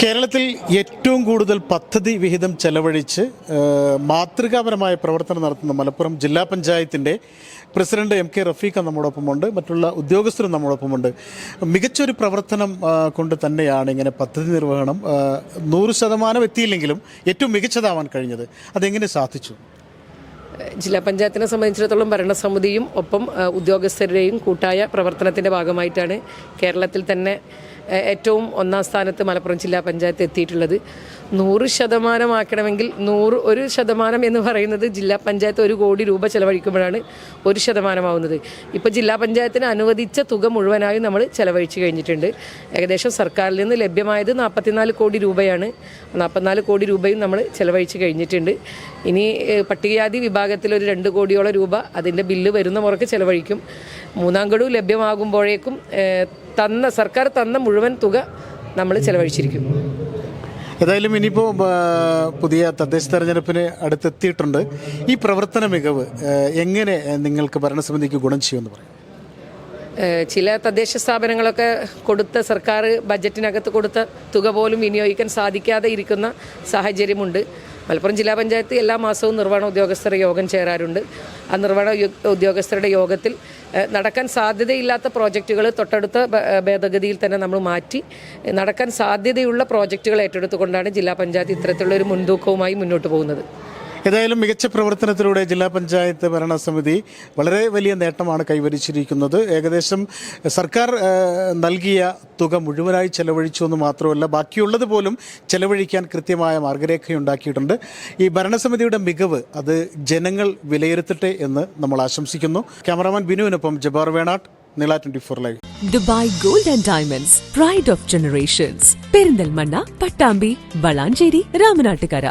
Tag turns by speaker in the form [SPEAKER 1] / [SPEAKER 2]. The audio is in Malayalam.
[SPEAKER 1] കേരളത്തിൽ ഏറ്റവും കൂടുതൽ പദ്ധതി വിഹിതം ചെലവഴിച്ച് മാതൃകാപരമായ പ്രവർത്തനം നടത്തുന്ന മലപ്പുറം ജില്ലാ പഞ്ചായത്തിൻ്റെ പ്രസിഡന്റ് എം കെ റഫീഖ നമ്മോടൊപ്പമുണ്ട്. മറ്റുള്ള ഉദ്യോഗസ്ഥരും നമ്മോടൊപ്പമുണ്ട്. മികച്ചൊരു പ്രവർത്തനം കൊണ്ട് തന്നെയാണ് ഇങ്ങനെ പദ്ധതി നിർവഹണം 100% എത്തിയില്ലെങ്കിലും ഏറ്റവും മികച്ചതാവാൻ കഴിഞ്ഞത്. അതെങ്ങനെ സാധിച്ചു?
[SPEAKER 2] ജില്ലാ പഞ്ചായത്തിനെ സംബന്ധിച്ചിടത്തോളം ഭരണസമിതിയും ഒപ്പം ഉദ്യോഗസ്ഥരുടെയും കൂട്ടായ പ്രവർത്തനത്തിൻ്റെ ഭാഗമായിട്ടാണ് കേരളത്തിൽ തന്നെ ഏറ്റവും ഒന്നാം സ്ഥാനത്ത് മലപ്പുറം ജില്ലാ പഞ്ചായത്ത് എത്തിയിട്ടുള്ളത്. 100% ആക്കണമെങ്കിൽ 100% എന്ന് പറയുന്നത് ജില്ലാ പഞ്ചായത്ത് 1 കോടി രൂപ ചെലവഴിക്കുമ്പോഴാണ് 1% ആവുന്നത്. ഇപ്പോൾ ജില്ലാ പഞ്ചായത്തിന് അനുവദിച്ച തുക മുഴുവനായും നമ്മൾ ചെലവഴിച്ച് കഴിഞ്ഞിട്ടുണ്ട്. ഏകദേശം സർക്കാരിൽ നിന്ന് ലഭ്യമായത് 44 കോടി രൂപയാണ്. 44 കോടി രൂപയും നമ്മൾ ചെലവഴിച്ച് കഴിഞ്ഞിട്ടുണ്ട്. ഇനി പട്ടികജാതി വിഭാഗത്തിൽ ഒരു 2 കോടിയോളം രൂപ അതിൻ്റെ ബില്ല് വരുന്ന മുറയ്ക്ക് ചെലവഴിക്കും. 3ാം ഗഡു ലഭ്യമാകുമ്പോഴേക്കും സർക്കാർ തന്ന മുഴുവൻ തുക നമ്മൾ ചെലവഴിച്ചിരിക്കും.
[SPEAKER 1] ഏതായാലും ഇനിയിപ്പോൾ പുതിയ തദ്ദേശ തെരഞ്ഞെടുപ്പിന് അടുത്തെത്തിയിട്ടുണ്ട്. ഈ പ്രവർത്തന മികവ് എങ്ങനെ നിങ്ങൾക്ക് ഭരണസമിതിക്ക് ഗുണം ചെയ്യുമെന്ന് പറയും?
[SPEAKER 2] ചില തദ്ദേശ സ്ഥാപനങ്ങളൊക്കെ കൊടുത്ത സർക്കാർ ബജറ്റിനകത്ത് കൊടുത്ത തുക പോലും വിനിയോഗിക്കാൻ സാധിക്കാതെ ഇരിക്കുന്ന സാഹചര്യമുണ്ട്. മലപ്പുറം ജില്ലാ പഞ്ചായത്ത് എല്ലാ മാസവും നിർവ്വഹണ ഉദ്യോഗസ്ഥരുടെ യോഗം ചേരാറുണ്ട്. ആ നിർവ്വഹണ ഉദ്യോഗസ്ഥരുടെ യോഗത്തിൽ നടക്കാൻ സാധ്യതയില്ലാത്ത പ്രോജക്റ്റുകൾ തൊട്ടടുത്ത ഭേദഗതിയിൽ തന്നെ നമ്മൾ മാറ്റി നടക്കാൻ സാധ്യതയുള്ള പ്രോജക്റ്റുകൾ ഏറ്റെടുത്തുകൊണ്ടാണ് ജില്ലാ പഞ്ചായത്ത് ഇത്തരത്തിലുള്ള ഒരു മുൻതൂക്കവുമായി മുന്നോട്ട് പോകുന്നത്.
[SPEAKER 1] ഏതായാലും മികച്ച പ്രവർത്തനത്തിലൂടെ ജില്ലാ പഞ്ചായത്ത് ഭരണസമിതി വളരെ വലിയ നേട്ടമാണ് കൈവരിച്ചിരിക്കുന്നത്. ഏകദേശം സർക്കാർ നൽകിയ തുക മുഴുവനായി ചെലവഴിച്ചു എന്ന് മാത്രമല്ല, ബാക്കിയുള്ളത് പോലും ചെലവഴിക്കാൻ കൃത്യമായ മാർഗരേഖയുണ്ടാക്കിയിട്ടുണ്ട്. ഈ ഭരണസമിതിയുടെ മികവ് അത് ജനങ്ങൾ വിലയിരുത്തട്ടെ എന്ന് നമ്മൾ ആശംസിക്കുന്നു. ക്യാമറാമാൻ ബിനുവിനൊപ്പം ജബാർ വേണാട്ട്, നില 24 live.
[SPEAKER 3] Dubai gold and diamonds, pride of generations, Perinthalmanna, Pattambi, Valanchery, Ramanattukara.